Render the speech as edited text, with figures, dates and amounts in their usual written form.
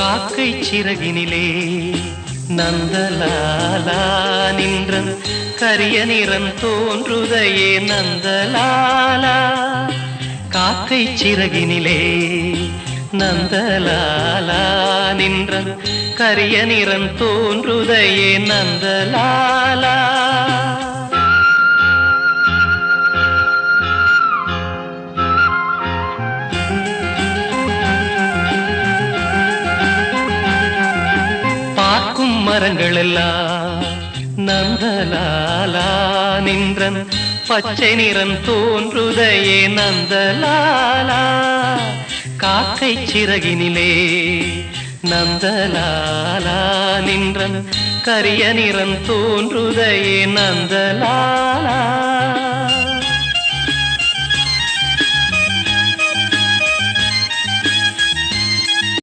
காக்கை சிறகினிலே நந்தலாலா நின்றன் கரிய நிறம் தோன்றுதையே நந்தலாலா. காக்கை சிறகினிலே நந்தலாலா நின்றன் கரிய நிறம் தோன்றுதையே நந்தலாலா. பார்க்கும் மரங்கள் எல்லாம் நந்தலாலா நின்றன் பச்சை நிறம் தோன்றுதையே நந்தலாலா. காக்கை சிறகினிலே நந்தலாலா நின்றன் கரிய நிறம் தோன்றுதையே நந்தலாலா.